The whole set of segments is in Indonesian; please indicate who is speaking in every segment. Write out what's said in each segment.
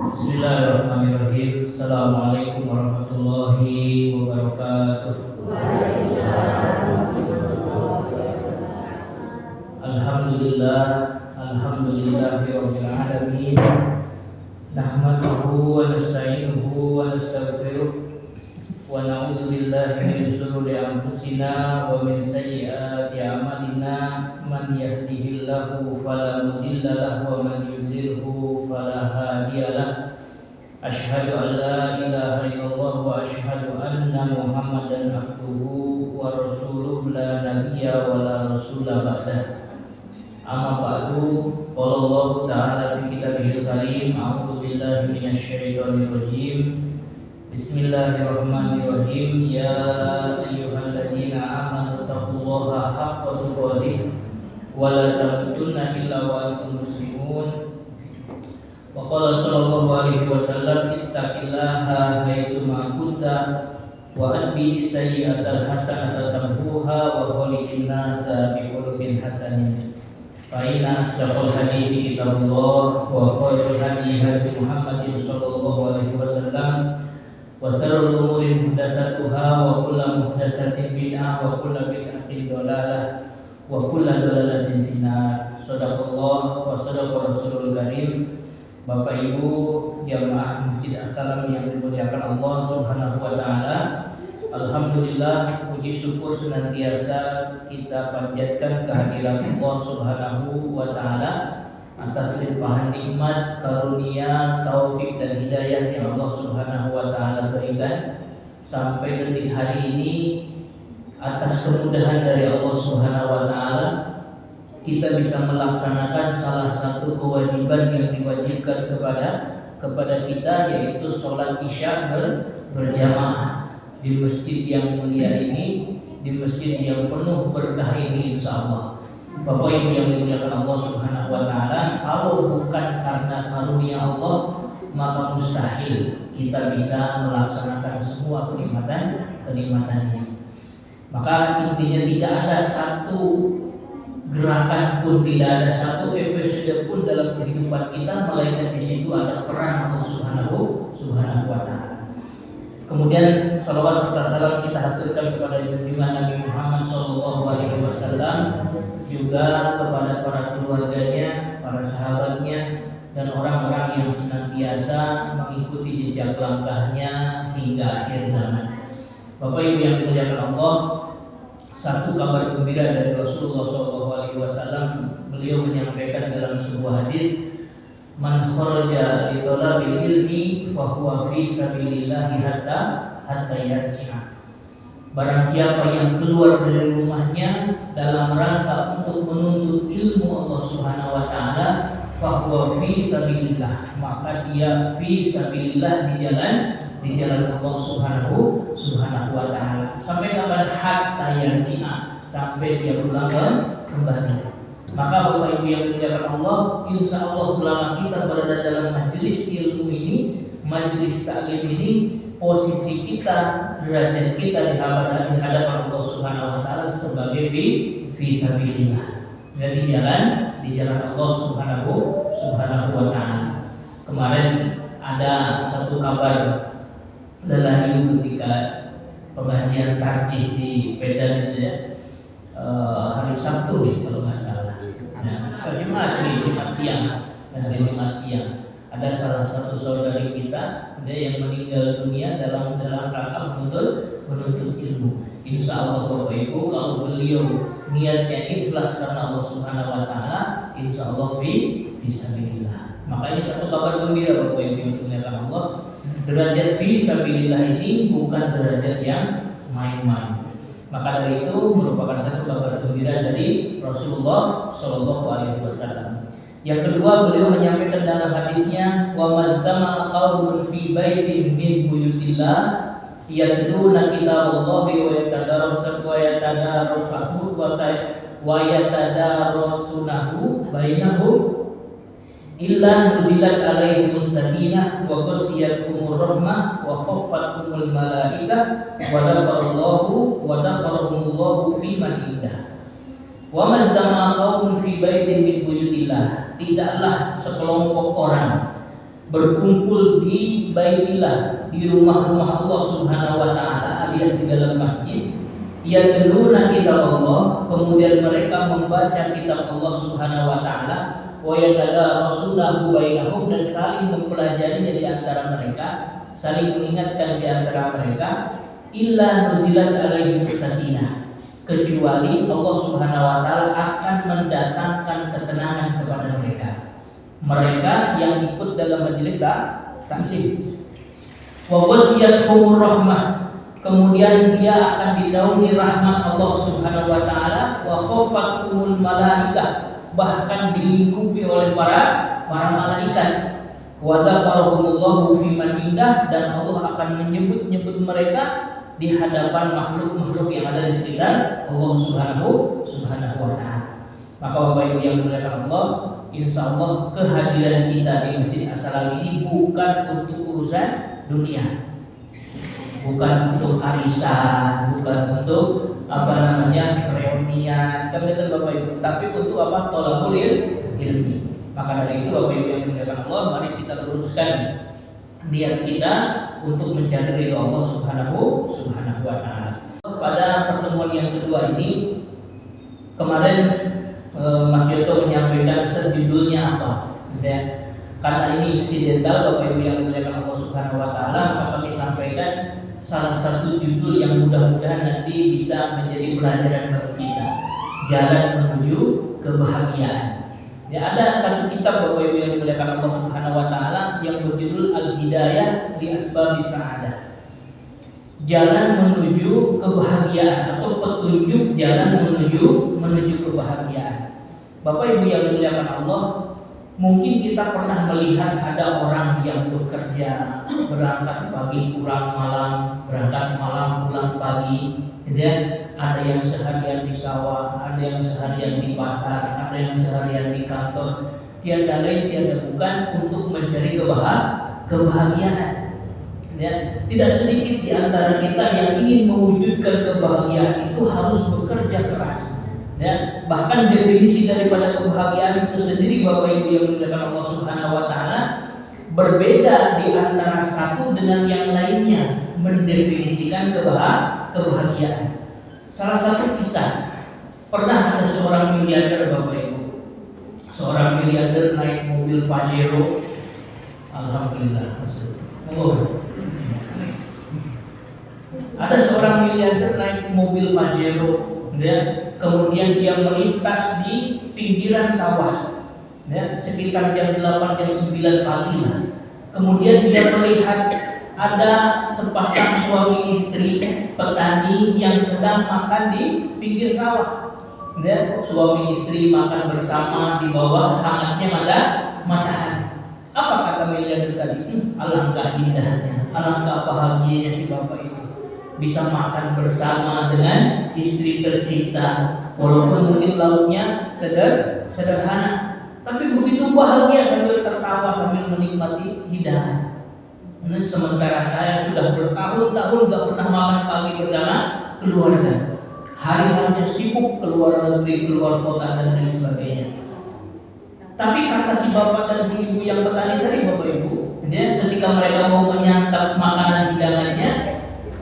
Speaker 1: Bismillahirrahmanirrahim. Assalamualaikum warahmatullahi wabarakatuh. Alhamdulillah, alhamdulillahirabbil alamin. Nahmaduhu wa nasta'inuhu wa nastaghfiruh wa na'udzu billahi min shururi anfusina wa min sayyiati a'malina. Man yahdihillahu fala mudilla lahu wa man yudlilhu fala hadiya lahu. Asyhadu an la ilaha illallah wa asyhadu anna Muhammadan abduhu wa rasuluhu la nabiyya wa la rasula ba'dah. Amma ba'du, qala Allah ta'ala fi kitabihil karim, a'udzu billahi minasy syaithanir rajim. Bismillahirrahmanirrahim. Ya ayyuhalladzina amanu taqullaha haqqa tuqatih wa la tamutunna illa wa antum muslimun. Wa qala sallallahu alaihi wasallam, ittaqillaha haitsu ma kunta wa atbi sayyi'atal hasanata tamhuha wa khaliqin nasa bi khuluqin hasanin. Fa inna asdaqal haditsi kitabullah wa khairul hadi hadi Muhammadin sallallahu alaihi wasallam wa sharrul umuri muhdatsatuha wa kullu muhdatsatin bid'ah wa kullu bid'atin dhalalah wa kullu dhalalatin finnar. Shadaqallah wa shadaqa rasulul karim. Bapak Ibu jamaah Masjid As-Salam yang dimuliakan Allah Subhanahu wa taala. Alhamdulillah, puji syukur senantiasa kita panjatkan kehadiran Allah Subhanahu wa taala atas limpahan nikmat, karunia, taufik dan hidayah yang Allah Subhanahu wa taala berikan sampai detik hari ini. Atas kemudahan dari Allah Subhanahu wa taala kita bisa melaksanakan salah satu kewajiban yang diwajibkan kepada kita, yaitu sholat isya berjamaah di masjid yang mulia ini, di masjid yang penuh berkah ini, insyaallah. Bapak Ibu yang dimuliakan Allah Subhanahu wa taala, kalau bukan karena karunia Allah, maka mustahil kita bisa melaksanakan semua kenikmatan ini. Maka intinya tidak ada satu gerakan pun, tidak ada satu episode pun dalam kehidupan kita melainkan di situ ada peran Allah Subhanahu wa taala. Kemudian salawat serta salam kita haturkan kepada junjungan Nabi Muhammad sallallahu alaihi wasallam, juga kepada para keluarganya, para sahabatnya dan orang-orang yang senantiasa mengikuti jejak langkahnya hingga akhir zaman. Bapak Ibu yang dimuliakan Allah, satu kabar gembira dari Rasulullah SAW. Beliau menyampaikan dalam sebuah hadis, man kharaja li talabil ilmi fa huwa fi sabilillah hatta yarji'a. Barang siapa yang keluar dari rumahnya dalam rangka untuk menuntut ilmu Allah Subhanahu wa taala, fa huwa fi sabilillah, maka dia fi sabilillah di jalan Allah Subhanahu wa taala. Sampai kapan? Hatta yarji'a, sampai dia pulang kembali. Maka Bapak Ibu yang dimuliakan Allah, insya Allah selama kita berada dalam majelis ilmu ini, majelis taklim ini, posisi kita, derajat kita di hadapan Allah Subhanahu wa taala sebagai fi sabilillah, di jalan Allah Subhanahu wa taala. Kemarin ada satu kabar lelahi ketika pengajian tarjih di Medan itu ya, hari Sabtu nih kalau nggak salah. Jumat siang ada salah satu saudari kita yang meninggal dunia dalam rangka menuntut ilmu. Insya Allah Bapak Ibu, kalau beliau niatnya ikhlas karena Allah Subhanahu wa taala, insya Allah fisabilillah. Maka ini satu kabar gembira Bapak Ibu yang dimuliakan Allah. Derajat fisabilillah ini bukan derajat yang main-main. Maka dari itu merupakan satu kabar gembira dari Rasulullah Shallallahu Alaihi Wasallam. Yang kedua, beliau menyampaikan dalam hadisnya, wa mazdama qaumun fi baitin min buyutillah yatluna kitaballahi wa yatadarasunahu bainahum illa nuzilat alaihimus sakinah wa ghashiyatuhumur rahmah wa khaffathumul malaikah wa dzakarahumullahu fi man indah. Wa mazdama qaumun fi baitin min buyutillah, tidaklah sekelompok orang berkumpul di Baitillah, di rumah-rumah Allah Subhanahu wa taala alias di dalam masjid, yatluna kitab Allah, kemudian mereka membaca kitab Allah Subhanahu wa taala, wa yatadarasunahu bainahum, dan saling mempelajarinya di antara mereka, saling mengingatkan di antara mereka, illa nuzilat alaihim sakinah, kecuali Allah Subhanahu wa taala akan mendatangkan ketenangan kepada mereka. Mereka yang ikut dalam majelis taklim. Wa ghasyiyatuhumur rahmah, kemudian dia akan dinaungi rahmat Allah Subhanahu wa taala, wa khafatumul malaikah, bahkan dilingkupi oleh para malaikat. Wa dzakarahumullahu fi man indah, dan Allah akan menyebut-nyebut mereka di hadapan makhluk-makhluk yang ada di sekitar Allah Subhanahu wa taala. Maka Bapak Ibu yang dimuliakan Allah, insya Allah kehadiran kita di Masjid As-Salam ini bukan untuk urusan dunia, bukan untuk arisan, bukan untuk reunian, Bapak Ibu, tapi untuk thalabul ilmi. Maka dari itu Bapak Ibu yang dimuliakan Allah, mari kita luruskan niat kita untuk mencari ridho Allah Subhanahu wa taala. Pada pertemuan yang kedua ini, kemarin Mas Yoto menyampaikan judulnya apa, ya. Karena ini insidental Bapak Ibu yang dimuliakan Allah Subhanahu wa taala, maka kami sampaikan salah satu judul yang mudah-mudahan nanti bisa menjadi pelajaran bagi kita, jalan menuju kebahagiaan. Ya, ada satu kitab Bapak Ibu yang dimuliakan Allah Subhanahu wa taala yang berjudul Al-Hidayah li Asbabis Sa'adah. Jalan menuju kebahagiaan atau petunjuk jalan menuju kebahagiaan. Bapak Ibu yang dimuliakan Allah, mungkin kita pernah melihat ada orang yang bekerja, berangkat pagi pulang malam, berangkat malam pulang pagi, gitu ya. Ada yang seharian di sawah, ada yang seharian di pasar, ada yang seharian di kantor. Tiada lain tiada bukan untuk mencari kebahagiaan. Ya, tidak sedikit di antara kita yang ingin mewujudkan kebahagiaan itu harus bekerja keras. Ya, bahkan definisi daripada kebahagiaan itu sendiri Bapak Ibu yang dimuliakan Allah Subhanahu wa taala berbeda di antara satu dengan yang lainnya mendefinisikan kebahagiaan. Salah satu kisah, pernah ada seorang miliarder Bapak Ibu. Seorang miliarder naik mobil Pajero. Alhamdulillah. Ada seorang miliarder naik mobil Pajero, ya. Kemudian dia melintas di pinggiran sawah, ya, sekitar jam 8 jam 9 pagi lah. Kemudian dia melihat ada sepasang suami istri petani yang sedang makan di pinggir sawah, ya. Suami istri makan bersama di bawah hangatnya matahari. Apa kata miliarder tadi? Alangkah indahnya, alangkah bahagianya si bapak itu bisa makan bersama dengan istri tercinta, walaupun mungkin lauknya sederhana, tapi begitu bahagia sambil tertawa sambil menikmati hidangan. Sementara saya sudah bertahun-tahun gak pernah makan pagi bersama keluarga, hari-harinya sibuk keluar negeri, keluar kota dan lain sebagainya. Tapi kata si bapak dan si ibu yang petani tadi Bapak Ibu, ya, ketika mereka mau menyantap makanan hidangannya,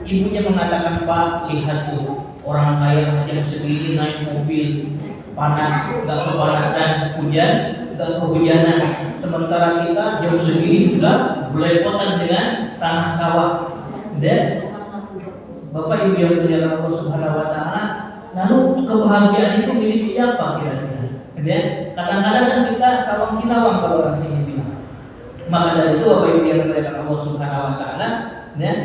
Speaker 1: ibunya mengatakan, Pak, lihat tuh, orang kaya jam segini naik mobil, panas, gak kepanasan, hujan, gak kehujanan. Sementara kita jam segini sudah belepotan dengan tanah sawah. Dan Bapak Ibu yang dimuliakan Allah Subhanahu wa taala, lalu kebahagiaan itu milik siapa kira-kira? Dan kadang-kadang kan kita sawang sinawang kalau orang sini bilang. Maka dari itu Bapak Ibu yang dimuliakan Allah Subhanahu wa taala, dan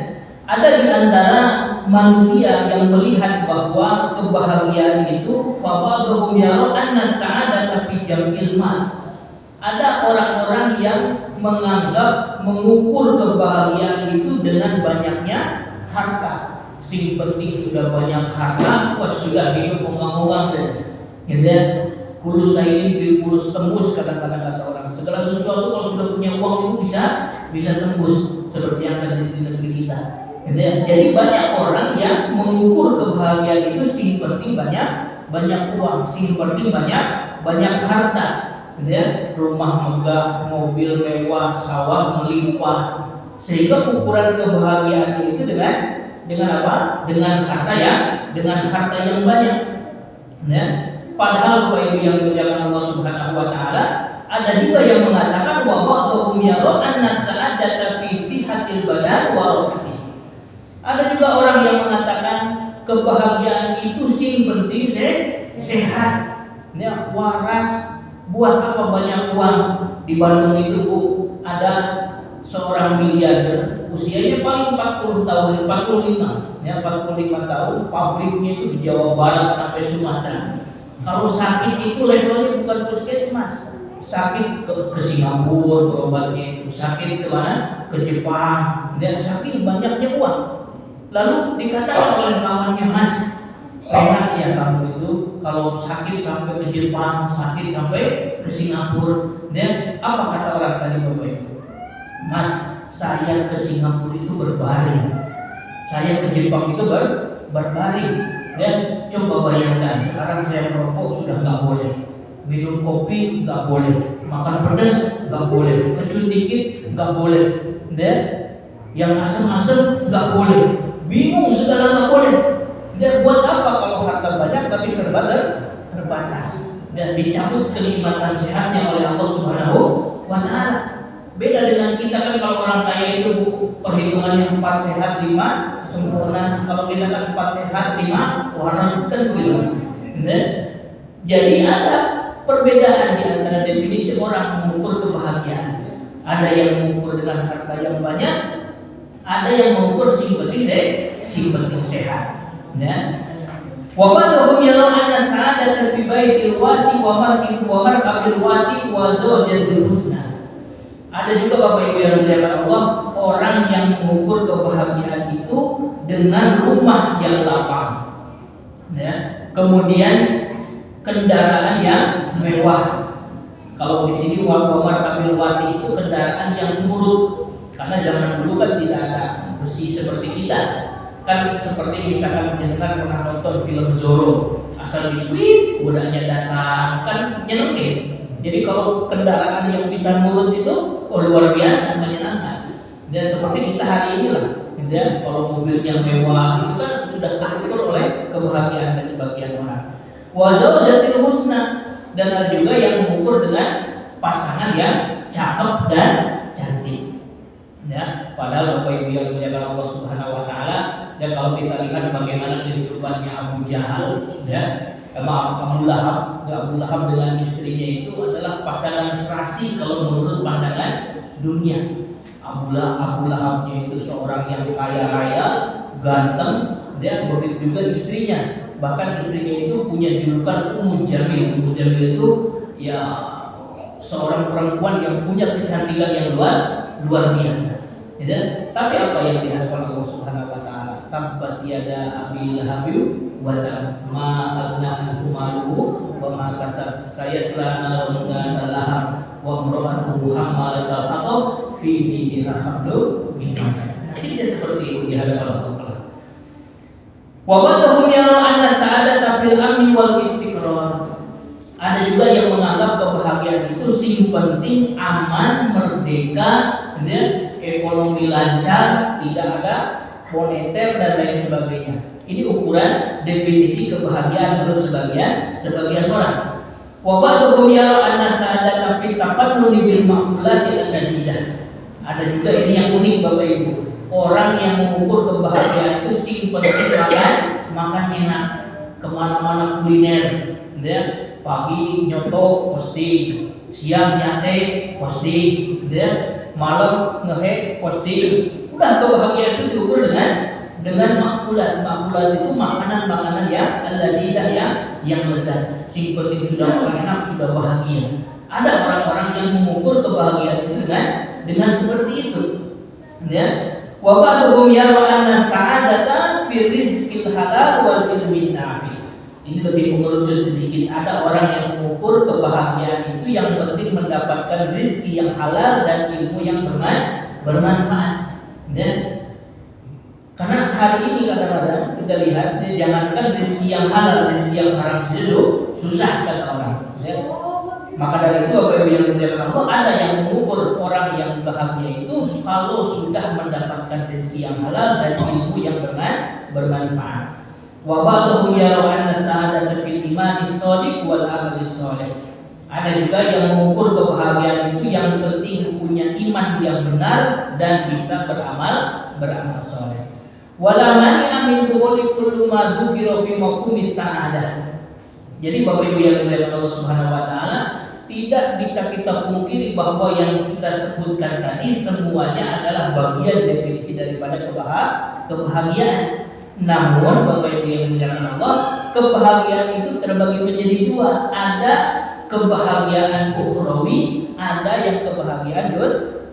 Speaker 1: ada di antara manusia yang melihat bahwa kebahagiaan itu fabadhum yara anna sa'adata fi jam'il mal. Ada orang-orang yang menganggap mengukur kebahagiaan itu dengan banyaknya harta. Sing penting sudah banyak harta, wah sudah hidup mengang-mengang saja. Gitu ya. Kulus sayin bil kulus tembus, kadang-kadang kata orang. Segala sesuatu kalau sudah punya uang itu bisa tembus, seperti yang terjadi di negeri kita. Jadi banyak orang yang mengukur kebahagiaan itu sing penting banyak uang, sing penting banyak harta. ya, rumah megah, mobil mewah, sawah melimpah, sehingga ukuran kebahagiaan itu dengan apa? Dengan harta yang banyak. Ya. Padahal Bapak Ibu yang dimuliakan Allah Subhanahu wa taala, ada juga yang mengatakan wa ba'dhum yara anna sa'adata fi sihhatil badan wa rahatihi. Ada juga orang yang mengatakan kebahagiaan itu sing penting sehat, ya, waras. Buat apa banyak uang? Di Bandung itu Bu, ada seorang miliarder, usianya paling 40 tahun, 45, ya 45 tahun, pabriknya itu di Jawa Barat sampai Sumatera. Kalau sakit itu levelnya bukan puskesmas, sakit ke Singapura berobatnya itu, sakit ke mana? Ke Jepang, dan sakit banyaknya uang. Lalu dikatakan oleh lawannya, Mas, enak ya kamu itu kalau sakit sampai ke Jepang, sakit sampai ke Singapura. Dan apa kata orang tadi Bapak Ibu? Mas, saya ke Singapura itu berbaring, saya ke Jepang itu berbaring. Dan coba bayangkan, sekarang saya merokok sudah nggak boleh, minum kopi nggak boleh, makan pedas nggak boleh, kecut dikit nggak boleh, dan yang asam-asam nggak boleh, bingung segala nggak boleh. Dan buat apa kalau harta banyak tapi serba terbatas dan dicabut kenikmatan sehatnya oleh Allah Subhanahu wa taala. Beda dengan kita kan, kalau orang kaya itu perhitungannya 4 sehat 5 sempurna. Kalau kita kan 4 sehat 5 warak kan gitu. Jadi ada perbedaan di antara definisi orang mengukur kebahagiaan. Ada yang mengukur dengan harta yang banyak, ada yang mengukur sing penting sehat. Ya. Wa ba'dhum yara anna sa'adata fi baitil wasi wa markabil wati wa zawjatil husna. Ada juga Bapak Ibu yang dimuliakan Allah, orang yang mengukur kebahagiaan itu dengan rumah yang lapang, ya. Kemudian kendaraan yang mewah. Kalau di sini wa markabil wati itu kendaraan yang nurut, karena zaman dulu kan tidak ada besi seperti kita. Kan seperti misalkan jenengan pernah nonton film Zorro, asal diswip kudanya datang, kan nyenengin. Jadi kalau kendaraan yang bisa nurut itu luar biasa menyenangkan. Dan seperti kita hari ini lah, ya, kalau mobilnya mewah itu kan sudah terukur oleh kebahagiaan dari sebagian orang. Wa zawjatil husna, dan ada juga yang mengukur dengan pasangan yang cakep dan cantik. Ya, padahal Bapak Ibu yang dimuliakan Allah Subhanahu wa taala, ya kalau kita lihat bagaimana kehidupannya Abu Jahal, ya, Abu Lahab dengan istrinya itu adalah pasangan serasi kalau menurut pandangan dunia. Abu Lahabnya itu seorang yang kaya raya, ganteng, dan begitu juga istrinya. Bahkan istrinya itu punya julukan Ummu Jamil. Ummu Jamil itu ya seorang perempuan yang punya kecantikan yang luar biasa. Ya, tapi apa yang dihadapkan Allah Subhanahu wa taala? Tabbat yada Abi Lahab wa ma agna anhu maluhu wa ma kasab sayaslana naran lahab wa imra'atuhu hammalatal hatab fi jidha hablum min masad. Nasibnya seperti itu di hadapan Allah. Wa ba'dhum yara anna sa'adata fil amni wal istiqrar. Ada juga yang menganggap kebahagiaan itu sing penting aman, merdeka, ya, ekonomi lancar, tidak ada moneter dan lain sebagainya. Ini ukuran definisi kebahagiaan menurut sebagian orang. Wa ba'dhum yara anna sa'adata fi tafannuni bil ma'qulati al-jadidah. Ada juga ini yang unik Bapak Ibu. Orang yang mengukur kebahagiaan itu sing penting makan enak, kemana-mana kuliner, ya. Pagi nyoto posting, siang nyate posting, ya. Malam ngehe posting. Udah, kebahagiaan itu diukur dengan makulat. Makulat itu makanan-makanan yang al-ladidah yang lezat. Sing penting sudah makan enak, sudah bahagia. Ada orang-orang yang mengukur kebahagiaan itu dengan seperti itu. Ya. Wa ba'dhum yara anna sa'adata fi rizqil halal wal ilmin nafi. Ini lebih mengerucut sedikit. Ada orang yang mengukur kebahagiaan itu yang penting mendapatkan rezeki yang halal dan ilmu yang bermanfaat. Dan karena hari ini kadang-kadang kita lihat, jangankan rezeki yang halal, rezeki yang haram saja susah kata orang. Ya. Maka dari itu Bapak Ibu yang dimuliakan Allah, ada yang mengukur orang yang bahagia itu kalau sudah mendapatkan rezeki yang halal dan ilmu yang bermanfaat. Wa ba'dhum yara anna sa'adata fil imani shadiq wal amali shalih. Ada juga yang mengukur kebahagiaan itu yang penting punya iman yang benar dan bisa beramal soleh. Wala mani'a min dukhuli kullu ma dzukira fi maqamis sa'adah. Jadi Bapak Ibu yang dimuliakan Allah Subhanahu wa taala, tidak bisa kita pungkiri bahwa yang kita sebutkan tadi semuanya adalah bagian definisi daripada kebahagiaan. Namun Bapak Ibu yang dimuliakan Allah, kebahagiaan itu terbagi menjadi dua. Ada kebahagiaan ukhrawi, ada yang kebahagiaan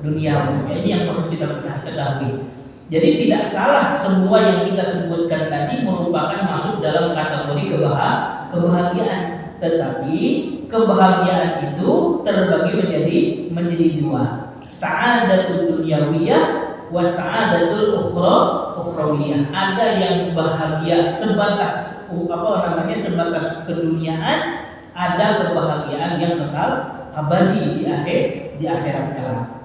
Speaker 1: duniawi. Ini yang harus kita ketahui. Jadi tidak salah semua yang kita sebutkan tadi merupakan masuk dalam kategori kebahagiaan. Tetapi kebahagiaan itu terbagi menjadi dua. Sa'adatul dunyawiyah wa sa'adatul ukhrawiyah. Ada yang bahagia sebatas sebatas keduniaan, ada kebahagiaan yang kekal abadi di akhirat kelak.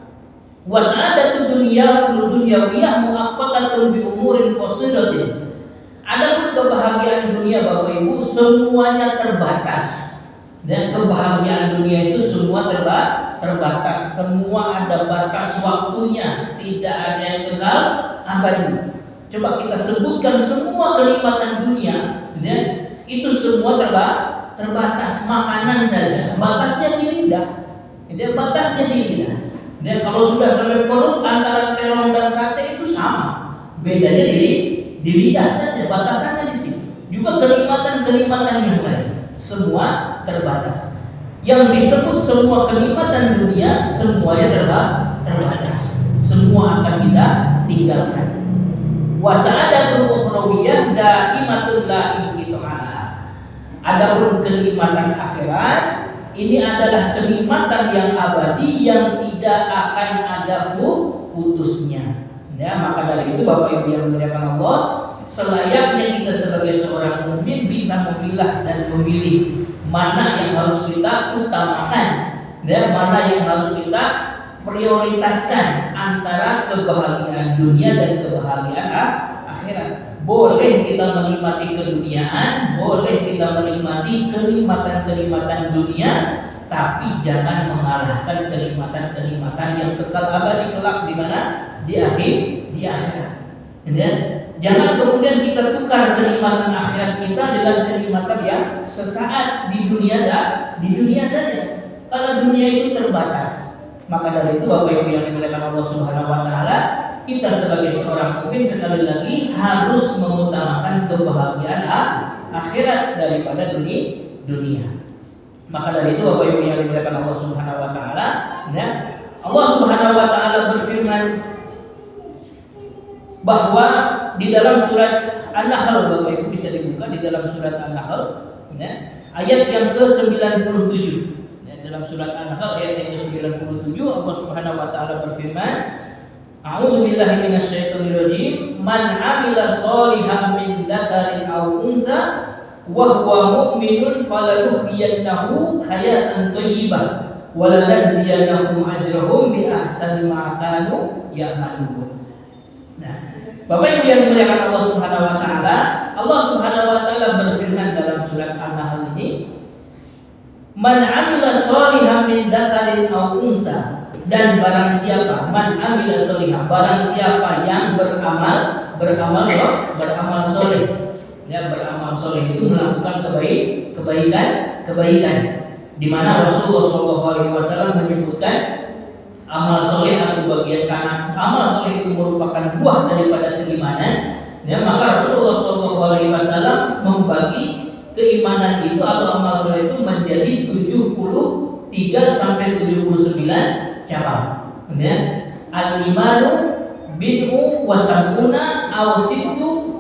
Speaker 1: Wa sa'adatud dunyawiyah muaqqatatun bi umurin qasiratin. Adapun kebahagiaan dunia Bapak Ibu semuanya terbatas. Dan kebahagiaan dunia itu semua terbatas. Semua ada batas waktunya, tidak ada yang kekal abadi. Coba kita sebutkan semua kenikmatan dunia, ya, itu semua terbatas. Makanan saja batasnya di lidah. Batasnya di lidah. Dan kalau sudah sampai perut, antara terong dan sate itu sama. Bedanya di lidah saja, batasannya di sini. Juga kenikmatan yang lain, semua terbatas. Yang disebut semua kenikmatan dunia semuanya terbatas. Semua akan kita tinggalkan. Wa sa'adatul ukhrawiyah daimatul la inqita'aha. Adapun kenikmatan akhirat, ini adalah kenikmatan yang abadi yang tidak akan ada putusnya. Ya, maka dari itu Bapak Ibu yang dimuliakan Allah, selayaknya kita sebagai seorang mukmin bisa memilah dan memilih mana yang harus kita utamakan, ya, mana yang harus kita prioritaskan antara kebahagiaan dunia dan kebahagiaan akhirat. Boleh kita menikmati keduniaan, boleh kita menikmati kenikmatan dunia, tapi jangan mengalahkan kenikmatan yang kekal abadi kelak di mana? Di akhirat. Jangan kemudian kita tukar kenikmatan akhirat kita dengan kenikmatan yang sesaat di dunia saja. Karena dunia itu terbatas. Maka dari itu Bapak Ibu yang dimuliakan Allah Subhanahu wa taala, kita sebagai seorang mukmin sekali lagi harus mengutamakan kebahagiaan akhirat daripada dunia. Maka dari itu Bapak Ibu yang dimuliakan Allah Subhanahu wa taala, ya, Allah Subhanahu wa taala berfirman bahwa di dalam surat An-Nahl, Bapak Ibu bisa dibuka di dalam surat An-Nahl, ya, ayat yang ke-97. Ya, dalam surat An-Nahl ayat yang ke-97 Allah Subhanahu wa taala berfirman, A'udzu billahi minasyaitonir rajim. Man 'amila sholihan min dzakarin aw untha wa huwa mu'minun falanuhyiyannahu hayatan thayyibah wa lanajziyannahum ajrahum bi ahsani ma kanu ya'malun. Nah, Bapak Ibu yang dimuliakan Allah Subhanahu wa taala, Allah Subhanahu wa taala berfirman dalam surat An-Nahl ini, Man 'amila sholihan min dzakarin aw untha. Dan barang siapa amila solihah, barang siapa yang beramal soleh, ya, beramal soleh itu melakukan kebaikan, di mana Rasulullah SAW menyebutkan amal soleh atau bagian kanan. Amal soleh itu merupakan buah daripada keimanan, ya, maka Rasulullah SAW membagi keimanan itu atau amal soleh itu menjadi 73 sampai 79 cabang. Kemudian al-imanu bid'u wa sab'una aw sittu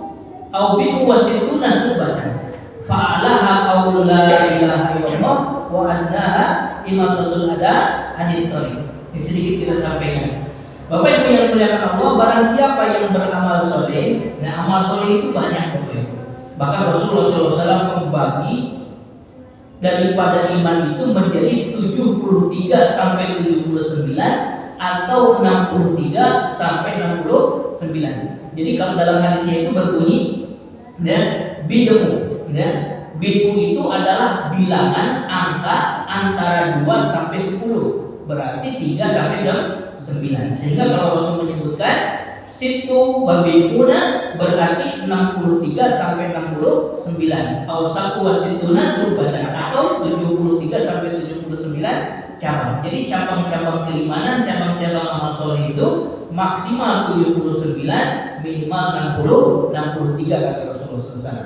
Speaker 1: aw bid'u wa sittuna subhatan fa'alaha qaulu la ilaha illallah wa annaha imatatul ada anit thariq. Ini sedikit kita sampaikan. Bapak Ibu yang dimuliakan Allah, barang siapa yang beramal soleh, amal soleh itu banyak, Bapak Ibu. Bahkan Rasulullah SAW membagi daripada iman itu menjadi 73 sampai 79 atau 63 sampai 69. Jadi kalau dalam hadisnya itu berbunyi ya, bid'u ya. Bid'u itu adalah bilangan angka antara 2 sampai 10. Berarti 3 sampai 9. Sehingga kalau Rasul menyebutkan situ wa bid'una berarti 63 sampai 69. Ausaku wasituna subatan atau 73 sampai 79 cabang. Jadi cabang-cabang keimanan, cabang-cabang amal soleh itu maksimal 79, minimal 63 kata Rasulullah SAW.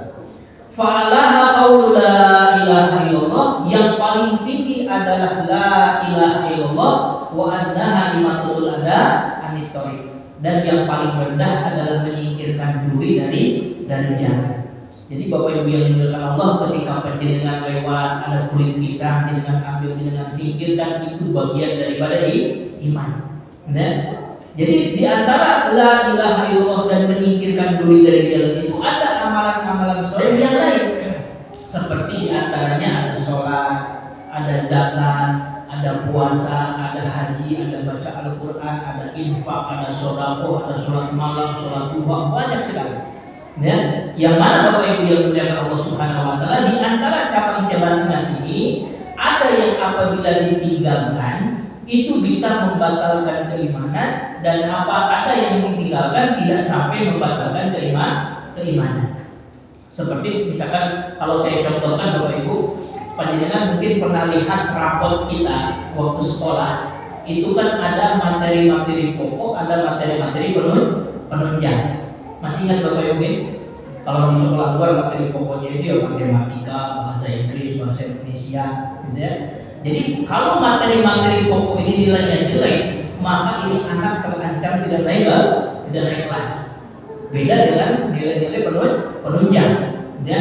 Speaker 1: Fa'alaha qaulu la ilaha illallah, yang paling tinggi adalah la ilaha illallah, wa adnaha limatul adha anit thariq, dan yang paling rendah adalah menyingkirkan duri dari jalan. Jadi Bapak Ibu yang dimuliakan Allah, ketika panjenengan lewat ada kulit pisang, jenengan ambil, jenengan singkirkan, itu bagian daripada iman. Nah, jadi di antara la ilaha illallah dan menyingkirkan duri dari jalan itu ada amalan-amalan soleh yang lain. Seperti di antaranya ada sholat, ada zakat, ada puasa, ada haji, ada baca Al-Quran, ada infak, ada sodako, ada sholat malam, sholat duha, banyak sekali. Ya, yang mana Bapak Ibu yang dimuliakan Allah Subhanahu wa taala, di antara cabang-cabang iman ini ada yang apabila ditinggalkan itu bisa membatalkan keimanan, dan ada yang ditinggalkan tidak sampai membatalkan keimanan. Seperti misalkan kalau saya contohkan Bapak Ibu, panjenengan mungkin pernah lihat rapot kita waktu sekolah, itu kan ada materi-materi pokok, ada materi-materi penunjang. Masih ingat Bapak Ibu? Kalau di sekolah luar materi pokoknya itu ya matematika, bahasa Inggris, bahasa Indonesia, gitu ya. Jadi kalau materi-materi pokok ini nilainya jelek, maka ini anak terancam tidak naik kelas. Beda dengan nilai-nilai penunjang, ya.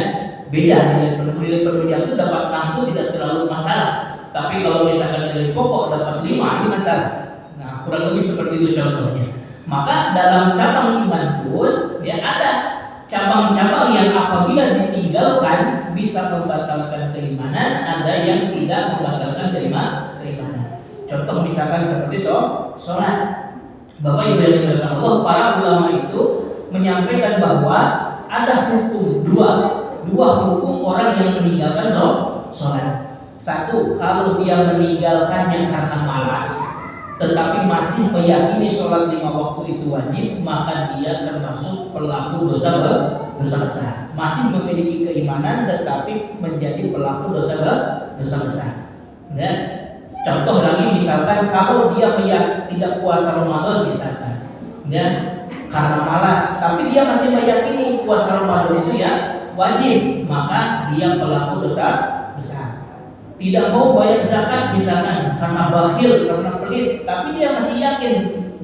Speaker 1: Beda nilai penunjang itu dapat 6 itu tidak terlalu masalah. Tapi kalau misalkan nilai pokok dapat 5 ini masalah. Nah, kurang lebih seperti itu contohnya. Maka dalam cabang iman pun ya ada cabang-cabang yang apabila ditinggalkan bisa membatalkan keimanan, ada yang tidak membatalkan keimanan. Contoh misalkan seperti sholat. Bapak Ibu yang dimuliakan Allah, para ulama itu menyampaikan bahwa ada hukum dua hukum orang yang meninggalkan sholat. Satu, kalau dia meninggalkannya karena malas, tetapi masih meyakini sholat 5 waktu itu wajib, maka dia termasuk pelaku dosa besar. Masih memiliki keimanan tetapi menjadi pelaku dosa besar. Ya. Contoh lagi misalkan kalau dia tidak puasa Ramadan misalkan, ya, karena malas, tapi dia masih meyakini puasa Ramadan itu ya wajib, maka dia pelaku dosa besar. Tidak mau bayar zakat misalkan karena bakhil, karena pelit, tapi dia masih yakin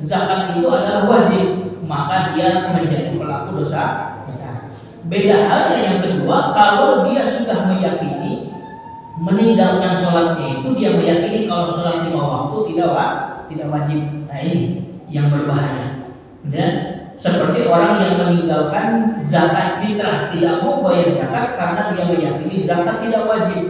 Speaker 1: zakat itu adalah wajib, maka dia menjadi pelaku dosa besar. Beda halnya yang kedua, kalau dia sudah meyakini meninggalkan sholatnya itu, dia meyakini kalau sholat 5 waktu tidak wajib. Nah ini yang berbahaya. Dan seperti orang yang meninggalkan zakat fitrah, tidak mau bayar zakat karena dia meyakini zakat tidak wajib.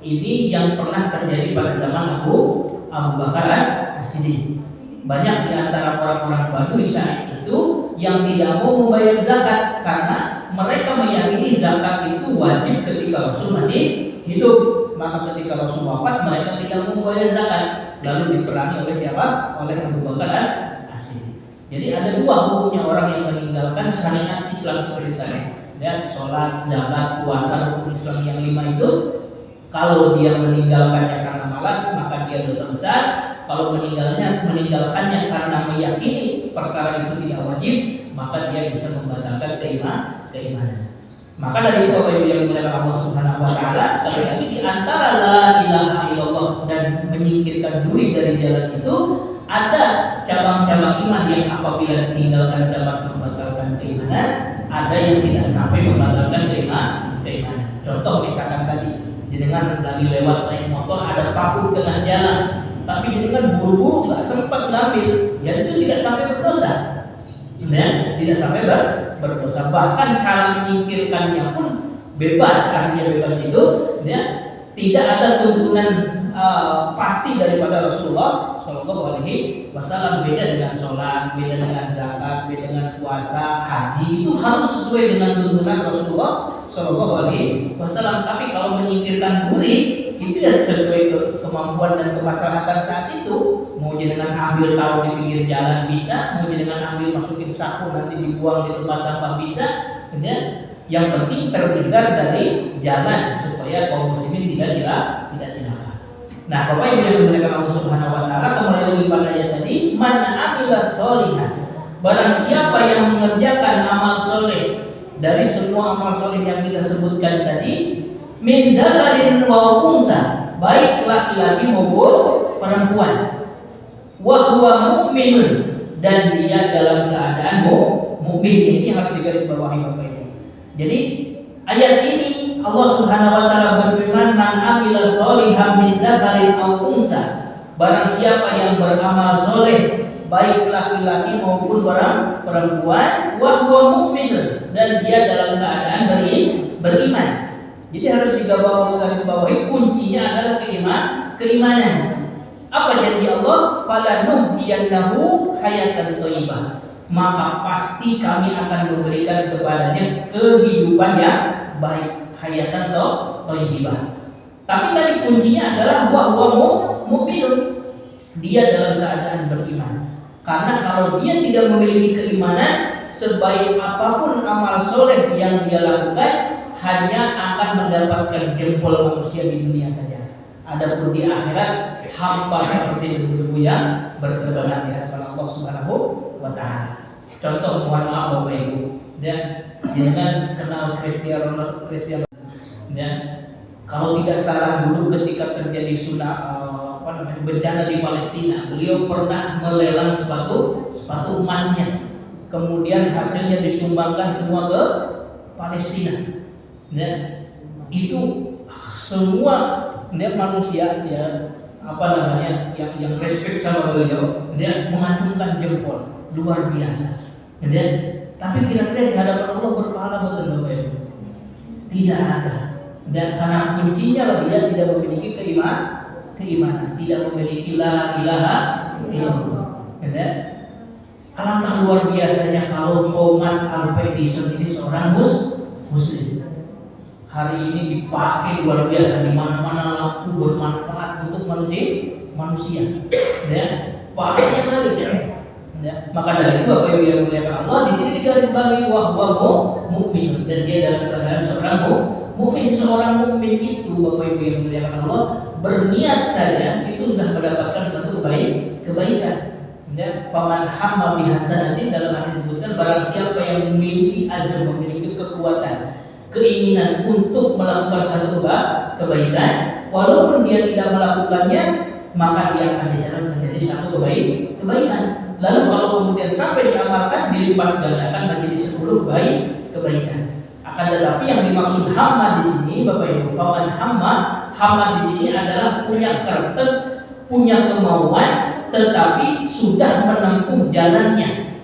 Speaker 1: Ini yang pernah terjadi pada zaman Abu Bakar As-Siddiq. Banyak di antara orang-orang Badui saat itu yang tidak mau membayar zakat karena mereka meyakini zakat itu wajib ketika Rasul masih hidup. Maka ketika Rasul wafat, mereka tidak mau membayar zakat. Lalu diperangi oleh siapa? Oleh Abu Bakar As-Siddiq. Jadi ada dua hukumnya orang yang meninggalkan syariat Islam seperti tadi. Ya, sholat, zakat, puasa, rukun Islam yang 5 itu. Kalau dia meninggalkannya karena malas, maka dia dosa besar. Kalau meninggalkannya karena meyakini perkara itu tidak wajib, maka dia bisa membatalkan keimanan. Maka dari itu Bapak Ibu yang dimuliakan Allah Subhanahu wa taala, sekali lagi di antara la ilaha illallah dan menyingkirkan duri dari jalan itu ada cabang-cabang iman yang apabila ditinggalkan dapat membatalkan keimanan, ada yang tidak sampai membatalkan keimanan. Contoh misalkan tadi jenengan lagi lewat naik motor, ada paku tengah jalan, tapi jenengan buru-buru nggak sempat ngambil, ya itu tidak sampai berdosa, ya, tidak sampai berdosa. Bahkan cara menyingkirkannya pun bebas, artinya bebas itu, ya, tidak ada tuntunan pasti daripada Rasulullah Shallallahu Alaihi Wasallam. Beda dengan sholat, beda dengan zakat, beda dengan puasa, haji, itu harus sesuai dengan tuntunan Rasulullah Shallallahu Alaihi Wasallam. Tapi kalau menyingkirkan murid itu ya sesuai kemampuan dan kemaslahatan saat itu. Mau dengan ambil taruh di pinggir jalan bisa, mau dengan ambil masukin saku nanti dibuang di tempat sampah bisa, ya. Yang penting terhindar dari jalan supaya kaum muslimin tidak celaka. Nah, Bapak Ibu yang dimuliakan Allah Subhanahu wa taala, kembali lagi pada ayat tadi, man amila sholihan. Barang siapa yang mengerjakan amal soleh dari semua amal soleh yang kita sebutkan tadi, min dzakarin wa unsa, baik laki-laki maupun perempuan. Wa huwa mu'minun, dan dia dalam keadaan mukmin. Ini harus digarisbawahi Bapak Ibu. Jadi ayat ini Allah Subhanahu wa taala berfirman, man amila sholihan min dzakarin aw unsa, barang siapa yang beramal soleh baik laki-laki maupun perempuan, wa huwa mu'minun, dan dia dalam keadaan beriman. Jadi harus digarisbawahi, kuncinya adalah keimanan. Apa janji Allah? Falanuhyiyannahu hayatan thayyibah, maka pasti kami akan memberikan kepadanya kehidupan yang baik, hayatan thayyibah. Tapi tadi kuncinya adalah wa mu'minun, dia dalam keadaan beriman. Karena kalau dia tidak memiliki keimanan, sebaik apapun amal soleh yang dia lakukan, hanya akan mendapatkan jempol manusia di dunia saja. Adapun di akhirat, hampa seperti debu-debu yang berterbangan di hadapan Allah Subhanahu wa taala. Contoh, mohon maaf Bapak Ibu, ya, jangan kenal Cristiano, ya. Kalau tidak salah dulu ketika terjadi bencana di Palestina, beliau pernah melelang sepatu emasnya, kemudian hasilnya disumbangkan semua ke Palestina. Ya, itu semua manusia yang respect sama beliau, dia mengacungkan jempol luar biasa. Ya, tapi kira-kira di hadapan Allah berpahala betul Bapak Ibu? Tidak ada. Dan karena kuncinya dia tidak memiliki keimanan, tidak memiliki la ilaha illallah. Ya, alangkah luar biasanya kalau Thomas Alva Edison ini seorang muslim. Hari ini dipakai luar biasa, di mana-mana lampu bermanfaat untuk manusia. Ya, pakainya kali. Ya, maka dari itu Bapak Ibu yang muliakan Allah, di sini digarisbawahi wa huwa mu'min, dan dia dalam keadaan seorang mukmin. Seorang mukmin itu Bapak Ibu yang muliakan Allah, berniat saja itu sudah mendapatkan satu kebaikan. Ya, faman hamma bihasanatin, dalam hadis disebutkan barang siapa yang memiliki azam, memiliki kekuatan, keinginan untuk melakukan satu kebaikan, walaupun dia tidak melakukannya, maka dia akan dicatat menjadi satu kebaikan. Lalu kalau kemudian sampai diamalkan, dilipat gandakan menjadi 10 kebaikan. Akan tetapi yang dimaksud hamma di sini Bapak Ibu, faman hamma di sini adalah punya kertek, punya kemauan, tetapi sudah menempuh jalannya.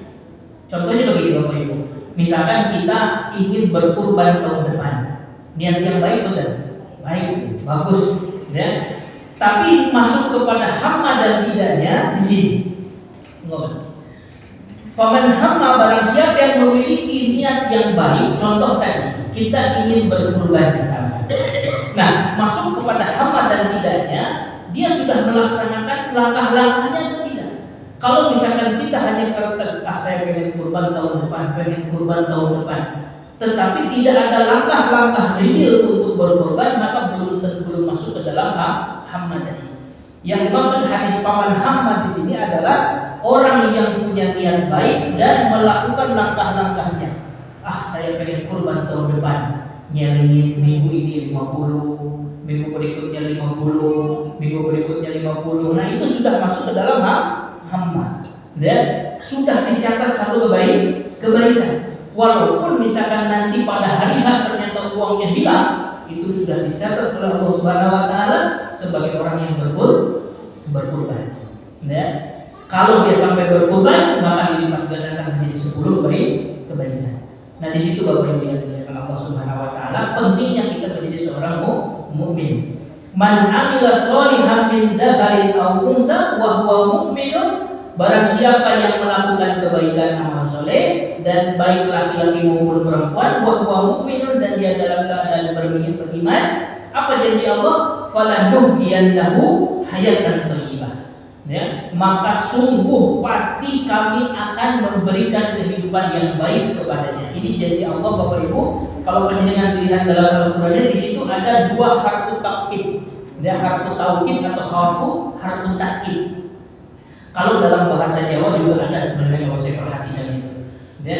Speaker 1: Contohnya begini Bapak Ibu, misalkan kita ingin berkurban tahun depan, niat yang baik betul, baik, bagus, ya. Tapi masuk kepada hamma dan tidaknya di sini. Faman hamma, barang siapa yang memiliki niat yang baik, contoh tadi kita ingin berkurban misalnya. Nah, masuk kepada hamma dan tidaknya, dia sudah melaksanakan langkah-langkahnya atau tidak? Kalau misalkan kita hanya kertek, saya pengen kurban tahun depan, tetapi tidak ada langkah-langkah real untuk berkorban, maka belum masuk ke dalam hamma tadi. Yang dimaksud hadis paman hamma di sini adalah orang yang punya niat baik dan melakukan langkah-langkahnya. Saya pengen kurban tahun depan, nyelingin minggu ini 50, minggu berikutnya 50, minggu berikutnya 50. Nah, itu sudah masuk ke dalam hamma. Dan sudah dicatat satu kebaikan. Walaupun misalkan nanti pada hari H ternyata uangnya hilang, itu sudah dicatat oleh Allah Subhanahu wa taala sebagai orang yang berkurban. Ya. Kalau dia sampai berkurban, maka dilipat gandakan menjadi 10 kebaikan. Nah, di situ Bapak Ibu yang dimuliakan Allah Subhanahu wa taala, pentingnya kita menjadi seorang mukmin. Man amila sholihan min dzakarin aw untha wa huwa mu'minun, barang siapa yang melakukan kebaikan amal soleh dan baik laki-laki maupun perempuan, wa huwa mu'minun, dan dia dalam keadaan beriman, apa janji Allah? Falanuhyiyannahu hayatan thayyibah. Ya, maka sungguh pasti kami akan memberikan kehidupan yang baik kepadanya. Ini janji Allah, Bapak Ibu. Kalau penjenengan lihat dalam Al-Qur'an, di situ ada dua harfu taukid. Dia harfu taukid atau harfu takkid. Kalau dalam bahasa Jawa juga ada sebenarnya, kalau saya perhatikan itu. Ya,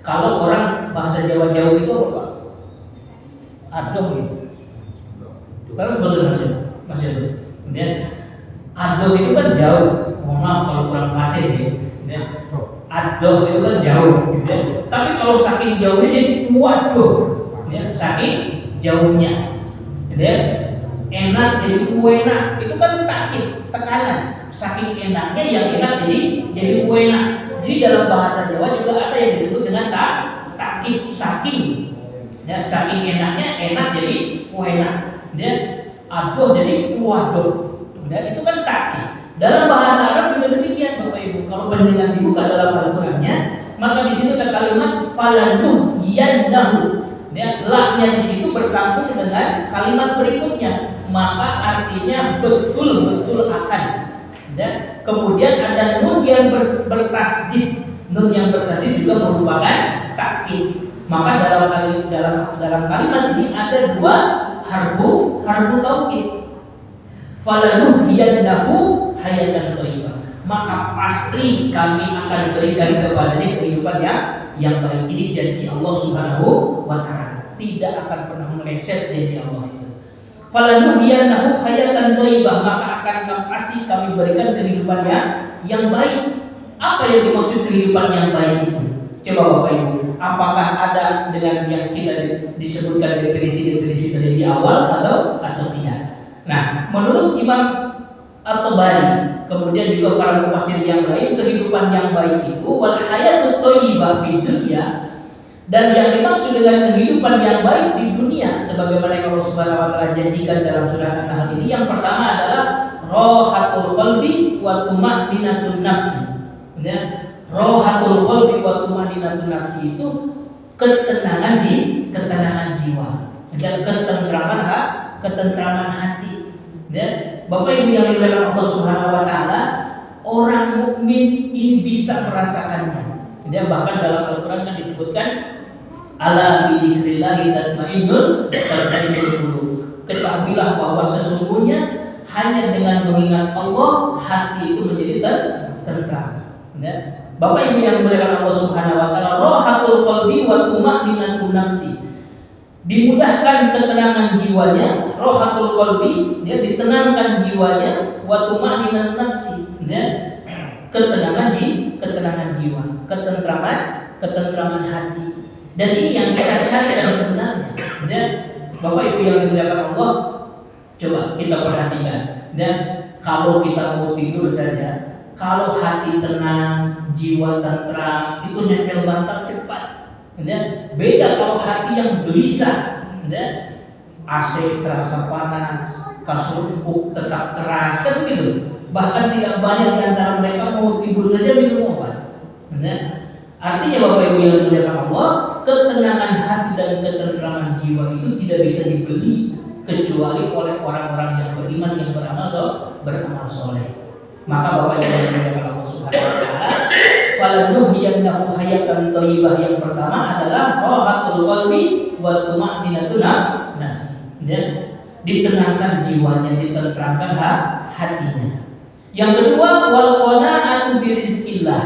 Speaker 1: kalau orang bahasa Jawa jauh itu apa, Pak? Adoh gitu. Kalau sebetulnya masih ada. Ya, adoh itu kan jauh. Mohon maaf kalau kurang fasih ya. Adoh itu kan jauh, gitu ya. Tapi kalau saking jauhnya jadi waduh, ya, saking jauhnya, gitu ya. Enak jadi enak, itu kan takkid, tekanan. Saking enaknya yang enak jadi enak. Jadi dalam bahasa Jawa juga ada yang disebut dengan takkid, saking. Ya, saking enaknya enak jadi enak. Ya, aduh jadi waduh. Ya, itu kan takkid. Dalam bahasa Arab juga demikian, Bapak Ibu. Kalau pendengar dibuka dalam Al-Qur'annya, maka di situ ada kalimat falanuhyiyannahu. Ya, lahnya di situ bersambung dengan kalimat berikutnya, maka artinya betul-betul akan. Ya, kemudian ada nun yang bertasdid. Nun yang bertasdid juga merupakan takkid. Maka dalam kalimat ini ada dua harfu taukid. Falanuhyiyannahu hayatan thayyibah, maka pasti kami akan berikan kepadanya kehidupan yang baik. Ini janji Allah Subhanahu wa taala, tidak akan pernah meleset janji Allah itu. Falanuhyiyannahu hayatan thayyibah, maka akan pasti kami berikan kehidupan yang baik. Apa yang dimaksud kehidupan yang baik itu? Coba Bapak Ibu, apakah ada dengan yang kita disebutkan definisi tadi di awal atau tidak? Nah, menurut Imam At-Tabari, kemudian juga para mufassir yang lain, kehidupan yang baik itu wal hayatut thayyibah fid dunya, dan yang dimaksud dengan kehidupan yang baik di dunia sebagaimana yang Allah Subhanahu wa taala janjikan dalam surah An-Nahl ini, yang pertama adalah rohatul qalbi wa tuma'ninatun nafsi. Ya, rohatul qalbi wa tuma'ninatun nafsi itu ketenangan jiwa dan ketentraman hati. Ya, Bapak Ibu yang dimuliakan Allah Subhanahu wa taala, orang mukmin ini bisa merasakannya. Ya, bahkan dalam Al-Qur'an kan disebutkan ala bi dzikrillah tatmainnul qulub. Ketahuilah bahwa sesungguhnya hanya dengan mengingat Allah hati itu menjadi tentram. Ya, Bapak Ibu yang dimuliakan Allah Subhanahu wa taala, rohatul qalbi wa tuma'ninatun nafsi, dimudahkan ketenangan jiwanya, rohatul qalbi, dia ditenangkan jiwanya, wa tuma'ninatun nafsi, ya, ketenangan jiwa, ketentraman hati. Dan ini yang kita cari sebenarnya. Ya, Bapak Ibu yang dimuliakan Allah, coba kita perhatikan. Ya, kalau kita mau tidur saja, kalau hati tenang, jiwa tentram, itu nempel bantal cepat. Ya, beda kalau hati yang gelisah, ya, AC terasa panas, kasur empuk tetap keras, kan begitu. Bahkan tidak banyak di antara mereka mau tidur saja minum obat. Ya, artinya Bapak Ibu yang dimuliakan Allah, ketenangan hati dan ketentraman jiwa itu tidak bisa dibeli kecuali oleh orang-orang yang beriman, yang beramal soleh. Maka Bapak Ibu yang dimuliakan Allah Subhanahu wa taala, falanuhyiyannahu hayatan thayyibah, yang pertama adalah rohatul qalbi wa tuma'ninatun nafsi. Ya, ditenangkan jiwanya, ditenteramkan hatinya. Yang kedua, wal qanaa'atu birizqillah,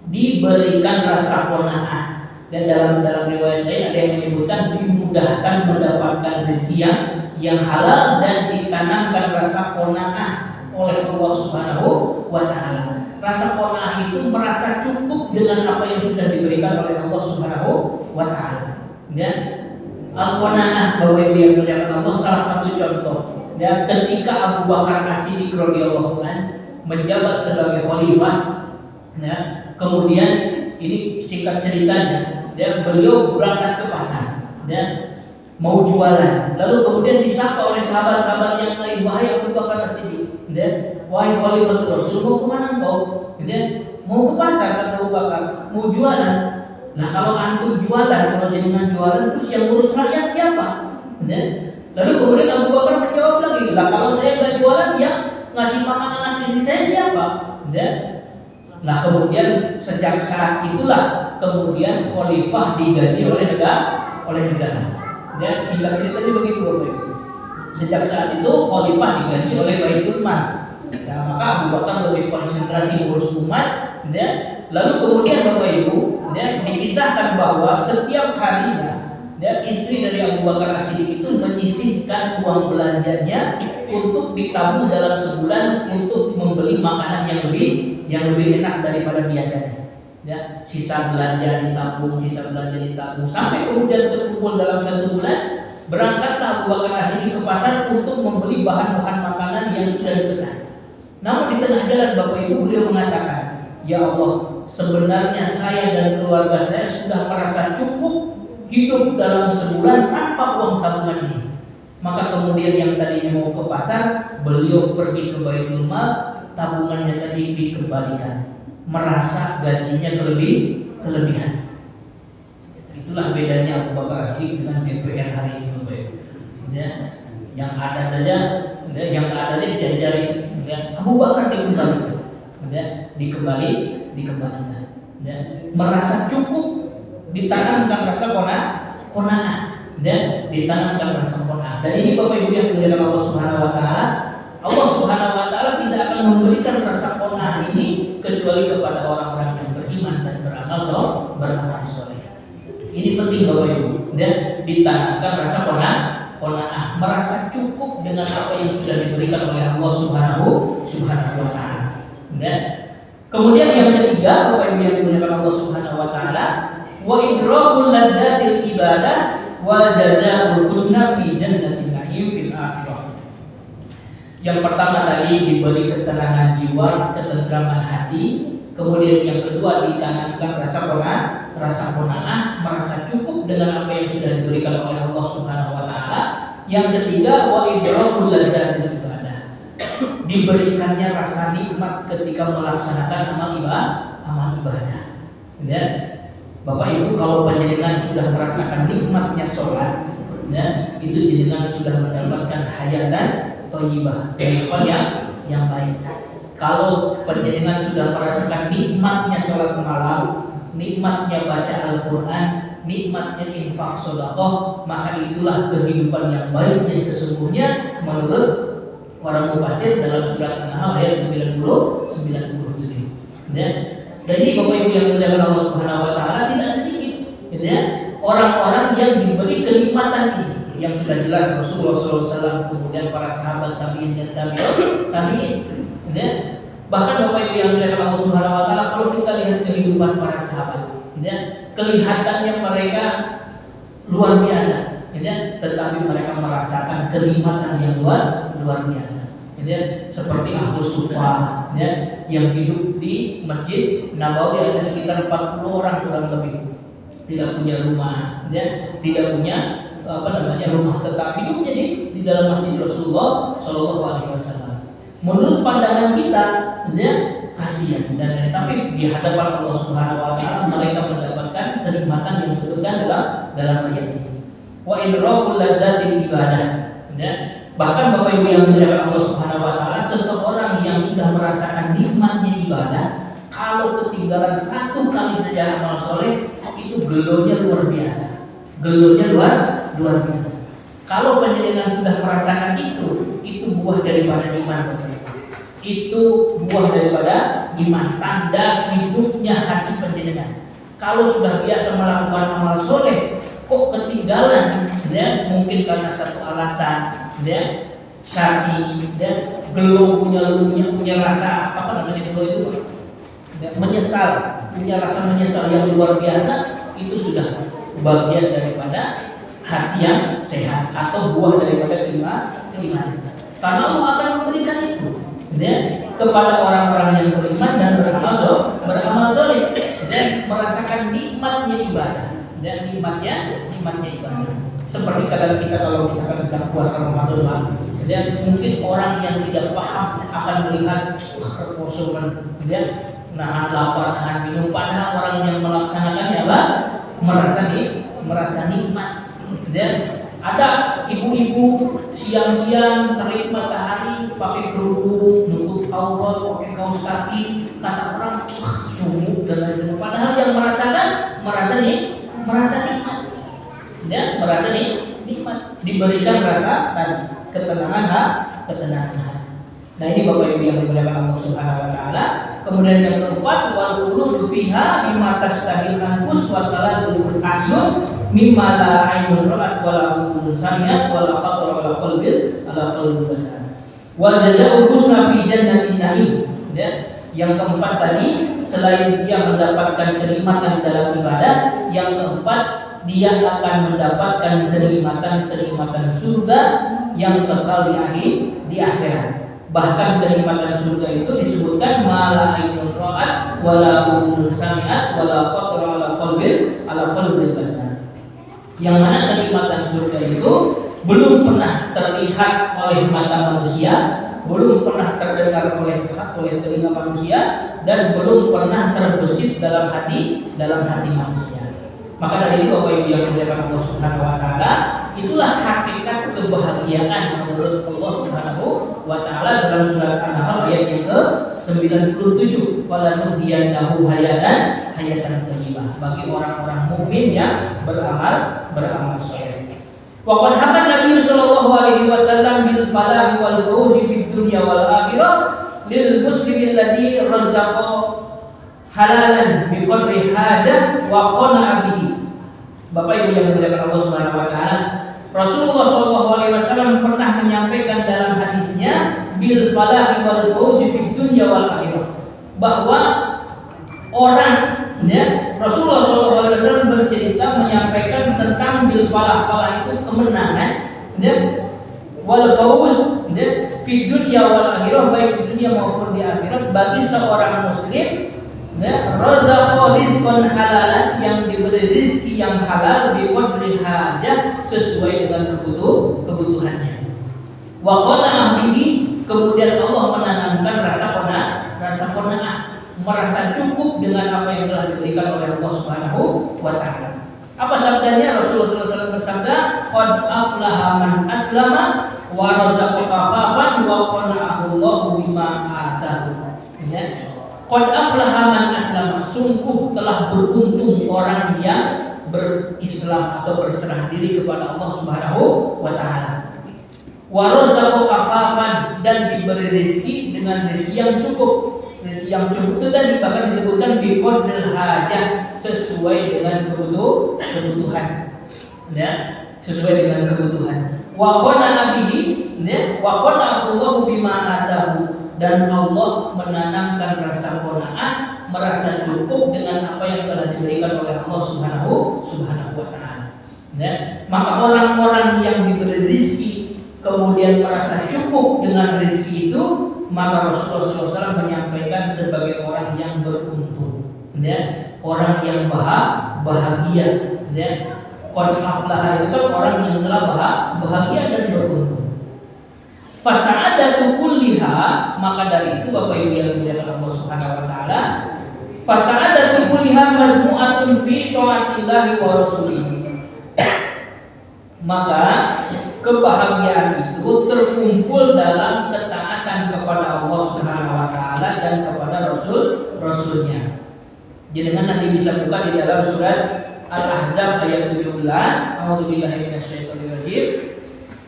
Speaker 1: diberikan rasa qanaah. Dan dalam riwayat lain ada yang menyebutkan dimudahkan mendapatkan rezeki yang halal dan ditanamkan rasa qanaah oleh Allah Subhanahu wa taala. Rasa qanaah itu merasa cukup dengan apa yang sudah diberikan oleh Allah Subhanahu wa taala. Ya. Al-qanaah, Bapak Ibu yang dimuliakan Allah, salah satu contoh. Ya, ketika Abu Bakar As-Siddiq radhiyallahu anhu menjabat sebagai khalifah, ya, kemudian ini singkat ceritanya, ya, beliau berangkat ke pasar. Ya, mau jualan, lalu kemudian disapa oleh sahabat-sahabat yang lain, wahai Abu Bakar As-Siddiq, wahai Khalifatul Rasul, mau kemana engkau? Mau ke pasar, kata Abu Bakar, mau jualan. Nah kalau antum jualan, kalau jenengan jualan, terus yang ngurus kalian siapa? Lalu kemudian Abu Bakar menjawab lagi, lah kalau saya nggak jualan, ya ngasih makan anak istri saya siapa? Nah kemudian sejak saat itulah kemudian khalifah digaji oleh negara. Dan singkat ceritanya begitu Bapak Ibu. Sejak saat itu khalifah digaji oleh Baitul Mal. Nah, maka Abu Bakar lebih konsentrasi ngurus umat. Lalu kemudian Bapak Ibu, dikisahkan bahwa setiap harinya istri dari Abu Bakar As-Siddiq itu menyisihkan uang belanjanya untuk ditabung dalam sebulan untuk membeli makanan yang lebih enak daripada biasanya. Sisa belanja ditabung sampai kemudian terkumpul dalam satu bulan. Berangkatlah Abu Bakar As-Siddiq ke pasar untuk membeli bahan-bahan makanan yang sudah dipesan. Namun di tengah jalan Bapak Ibu beliau mengatakan, ya Allah, sebenarnya saya dan keluarga saya sudah merasa cukup hidup dalam sebulan tanpa uang tabungan ini. Maka kemudian yang tadinya mau ke pasar, beliau pergi ke Baitul Mal, tabungannya tadi dikembalikan, merasa gajinya kelebihan. Itulah bedanya Abu Bakar As-Siddiq dengan DPR hari ini, Bapak Ibu. Yang ada saja, yang nggak ada dicari-cari. Abu Bakar dikembalikan. Merasa cukup, ditanamkan rasa qanaah, ditanamkan rasa qanaah. Dan ini Bapak Ibu yang dimuliakan Allah Subhanahu wa taala, Allah Subhanahu wa taala tidak akan memberikan rasa qanaah ini kecuali kepada orang-orang yang beriman dan beramal soleh. Ini penting Bapak Ibu, ditanamkan rasa qanaah, merasa cukup dengan apa yang sudah diberikan oleh Allah Subhanahu wa taala. Kemudian yang ketiga Bapak Ibu yang dimuliakan Allah Subhanahu wa taala, wa idrakul ladzatil ibadah wa jazaa'ul husna fi jannatin na'im fil akhirah. Yang pertama tadi diberi ketenangan jiwa, ketentraman hati. Kemudian yang kedua ditanamkan rasa qanaah, merasa cukup dengan apa yang sudah diberikan oleh Allah Subhanahu wa taala. Yang ketiga wa idrakul ladzatil ibadah, diberikannya rasa nikmat ketika melaksanakan amal ibadah. Bapak Ibu, kalau panjenengan sudah merasakan nikmatnya sholat, itu jenengan sudah mendapatkan hayatan thayyibah, kehidupan yang baik. Kalau panjenengan sudah merasakan nikmatnya sholat malam, nikmatnya baca Al-Quran, nikmatnya infak sedekah, maka itulah kehidupan yang baik yang sesungguhnya menurut para mufassir dalam surat An-Nahl ayat 97. Dan ini Bapak Ibu yang dimuliakan Allah Subhanahu wa taala, tidak sedikit orang-orang yang diberi kenikmatan ini, yang sudah jelas Rasulullah SAW, kemudian para sahabat tabi'in dan tabi'in. Bahkan Bapak Ibu yang dimuliakan Allah Subhanahu wa taala, kalau kita lihat kehidupan para sahabat, kelihatannya mereka luar biasa, tetapi mereka merasakan kenikmatan yang luar biasa. Seperti Ahlus Suffah, yang hidup di Masjid Nabawi, ada sekitar 40 orang kurang lebih, tidak punya rumah, tidak punya rumah tetap, hidupnya di dalam Masjid Rasulullah Shallallahu Alaihi Wasallam. Menurut pandangan kita, kasihan, dan tapi di hadapan Allah Subhanahu Wa Taala mereka mendapatkan kenikmatan yang disebutkan dalam ayat ini. Wa idrakul ladzatil ibadah. Bahkan Bapak Ibu yang dimuliakan Allah Subhanahu wa taala, seseorang yang sudah merasakan nikmatnya ibadah, kalau ketinggalan satu kali saja amal soleh, itu gelonya luar biasa. Kalau panjenengan sudah merasakan itu buah daripada iman, Bapak Ibu. Itu buah daripada iman, tanda hidupnya hati panjenengan. Kalau sudah biasa melakukan amal soleh, kok ketinggalan, mungkin karena satu alasan, syar'i, belum punya rasa menyesal, punya rasa menyesal yang luar biasa, itu sudah bagian daripada hati yang sehat atau buah daripada keimanan. Karena Allah akan memberikan itu kepada orang-orang yang beriman dan beramal soleh dan merasakan nikmatnya ibadah dan nikmatnya ibadah. Seperti kadang kita kalau misalkan sedang puasa Ramadan lah, jadi mungkin orang yang tidak paham akan melihat puasa kemudian nahan lapar, nahan minum, padahal orang yang melaksanakannya apa? merasa nikmat. Dan ada ibu-ibu siang-siang terik matahari pakai kerudung, nutup aurat, pakai kaos kaki, kata orang sungguh dan lain-lain. Padahal yang merasa nikmat. Dan merasa nikmat, diberikan rasa dan ketenangan hati. Nah ini Bapak Ibu yang dimuliakan Allah Subhanahu wa taala. Kemudian yang keempat, wal quludu fiha bima tastahil anfus wa taladul ayun mimma la ainun ra'at wa la udhun sami'at wa la khatara ala qalbil basar. Wal jazaa'ul husna fi jannatin na'im. Ya. Yang keempat tadi, selain dia mendapatkan kenikmatan dalam ibadah, yang keempat dia akan mendapatkan kenikmatan surga yang kekal di akhirat. Bahkan kenikmatan surga itu disebutkan mala ainun ra'at wala udhun sami'at wala khatara ala qalbil basar. Yang mana kenikmatan surga itu belum pernah terlihat oleh mata manusia, belum pernah terdengar oleh telinga manusia, dan belum pernah terbesit dalam hati manusia. Maka dari itu Bapak Ibu yang dimuliakan Allah Subhanahu wa taala, itulah hakikat kebahagiaan menurut Allah Subhanahu wa taala dalam surat An-Nahl ayat yang ke-97, "Falanuhyiyannahu hayatan thayyibah." Bagi orang-orang mukmin yang beramal saleh. Wa qad hakan Nabi sallallahu alaihi wasallam bil falah wal fawzi fid dunya wal akhirah lil muslimin alladhi razzaqa halalan bi qadri hajah wa qana'a bihi. Bapak Ibu yang dimuliakan Allah Subhanahu wa taala, Rasulullah sallallahu alaihi wasallam pernah menyampaikan dalam hadisnya bil falah wal fawzi fid dunya wal akhirah, bahwa orang Rasulullah sallallahu alaihi wasallam bercerita menyampaikan tentang bil falah itu kemenangan, wal fawz fid dunya wal akhirah, baik di dunia maupun di akhirat, bagi seorang muslim razaqo rizqan halalan, yang diberi rizki yang halal bi qadri hajah, sesuai dengan kebutuhannya. Wa qana'a bihi, kemudian Allah menanamkan rasa qanaah, merasa cukup dengan apa yang telah diberikan oleh Allah Subhanahu wa taala. Apa sabdanya? Rasulullah SAW bersabda, qad aflaha man aslama wa razaqa kafafan wa qana'ahu Allahu bima atahu. Qad aflaha man aslama, sungguh telah beruntung orang yang berislam atau berserah diri kepada Allah Subhanahu wa taala. Wa razaqa kafafan, dan diberi rezeki dengan rezeki yang cukup. Rezeki yang cukup itu tadi bahkan disebutkan bi qadril hajah, sesuai dengan kebutuhan. Sesuai dengan kebutuhan. Wa qana'a bihi, wa qana'a Allahu bima atahu, dan Allah menanamkan rasa qanaah, merasa cukup dengan apa yang telah diberikan oleh Allah Subhanahu wa taala. Maka orang-orang yang diberi rezeki kemudian merasa cukup dengan rezeki itu, maka Rasulullah SAW menyampaikan sebagai orang yang beruntung, orang yang bahagia. Qad aflaha itu kan orang yang telah bahagia dan beruntung. Fasa'adatu kulliha, maka dari itu Bapak Ibu yang dimuliakan Allah Subhanahu wa taala, fasa'adatu kulliha majmu'atun fi ta'atillahi wa rasulihi. Maka kebahagiaan itu terkumpul dalam ketaatan kepada Allah Subhanahu wa taala dan kepada Rasulnya. Jadi nanti bisa buka di dalam surat Al-Ahzab ayat 17. A'udzubillahi minasyaitonir rajim.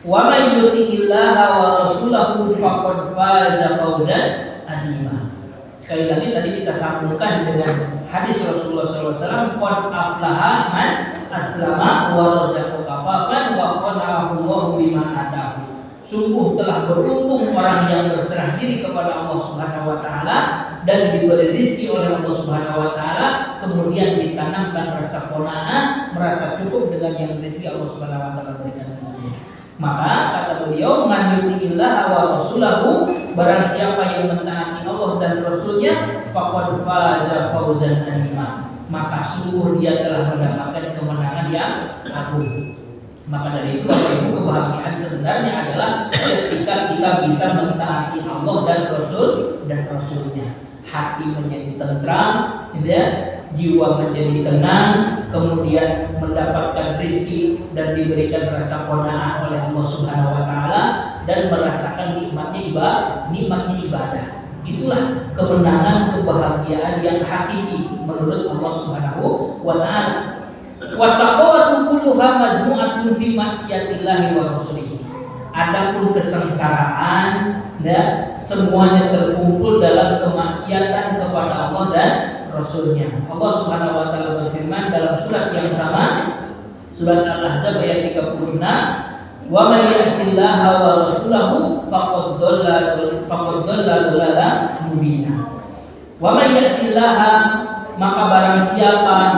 Speaker 1: Wa may yuti'illaha wa rasulahu faqad faza fawzan adzima. Sekali lagi tadi kita sambungkan dengan hadis Rasulullah SAW, qad aflaha man aslama wa razaqa kafafan wa qana'ahu Allahu bima atahu. Sungguh telah beruntung orang yang berserah diri kepada Allah Subhanahu wa taala dan diberi rezeki oleh Allah Subhanahu wa taala, kemudian ditanamkan rasa qanaah, merasa cukup dengan yang rezeki Allah Subhanahu wa taala berikan rezeki. Maka kata beliau, man yuti'illah wa rasulahu, barang siapa yang mentaati Allah dan Rasulnya, faqad faza fawzan adzima, maka sungguh dia telah mendapatkan kemenangan yang agung. Maka dari itu Bapak Ibu, kebahagiaan sebenarnya adalah ketika kita bisa mentaati Allah dan Rasulnya. Hati menjadi tentram, ya, jiwa menjadi tenang, kemudian mendapatkan rezeki dan diberikan rasa qanaah oleh Allah Subhanahu wa taala dan merasakan nikmatnya ibadah. Itulah kemenangan, kebahagiaan yang hakiki menurut Allah Subhanahu wa taala. Wasaqawatu kulluha mazmu'atun fi maksiatillahi wa rasulih. Adapun kesengsaraan, ya, semuanya terkumpul dalam kemaksiatan kepada Allah dan Rasulnya. Allah Subhanahu wa taala berfirman dalam surat yang sama, surat Al-Ahzab ayat 36, "Wa may ya'sillaha wa rasulahu faqad dhalla dhalalan mubina." Wa may ya'sillaha, maka barang siapa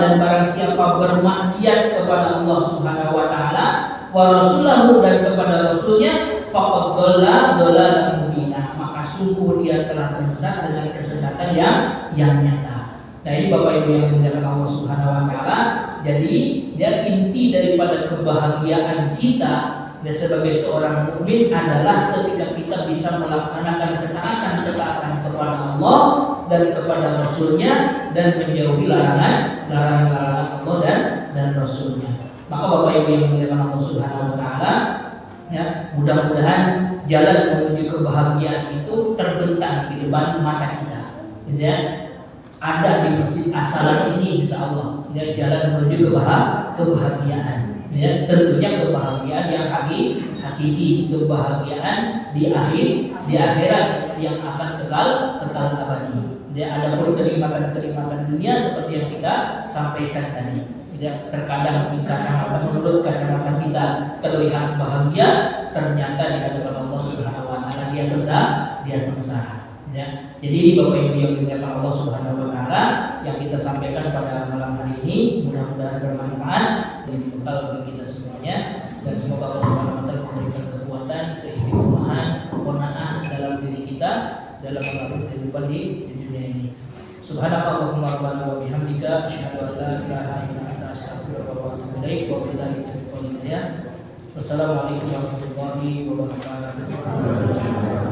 Speaker 1: bermaksiat kepada Allah Subhanahu wa taala, wa rasulahu, dan kepada rasulnya, faqad dhalla dhalalan mubina, maka sungguh dia telah tersesat dengan kesesatan yang nyata. Nah, ini Bapak Ibu yang dimuliakan Allah Subhanahu wa taala. Jadi, ya, inti daripada kebahagiaan kita ya sebagai seorang mukmin adalah ketika kita bisa melaksanakan ketaatan kepada Allah dan kepada Rasulnya dan menjauhi larangan Allah dan Rasulnya. Maka Bapak Ibu yang dimuliakan Allah Subhanahu wa taala, ya, mudah-mudahan jalan menuju kebahagiaan itu terbentang di depan mata kita. Ya, ada di Masjid As-Salam ini insyaallah, ya, jalan menuju kebahagiaan. Ya, tentunya kebahagiaan yang hakiki, kebahagiaan di akhirat yang akan kekal abadi. Ya, ada pun kenikmatan dunia seperti yang kita sampaikan tadi. Ya, terkadang menurut kacamata kita terlihat bahagia, ternyata di hadapan Allah Subhanahu wa taala dia sengsara. Ya. Jadi ini Bapak Ibu yang dimuliakan Allah Subhanahu wa taala yang kita sampaikan pada malam hari ini, mudah-mudahan bermanfaat dan bekal bagi kita semuanya, dan semoga Allah Subhanahu wa taala memberikan kekuatan, keistimewaan, qanaah dalam diri kita dalam mengalami kehidupan di dunia ini. Subhanakallahumma rabbana wa bihamdika asyhadu an la ilaha illa anta astaghfiruka wa atubu ilaik. Wa billahi taufiq wal hidayah. Wassalamualaikum warahmatullahi wabarakatuh.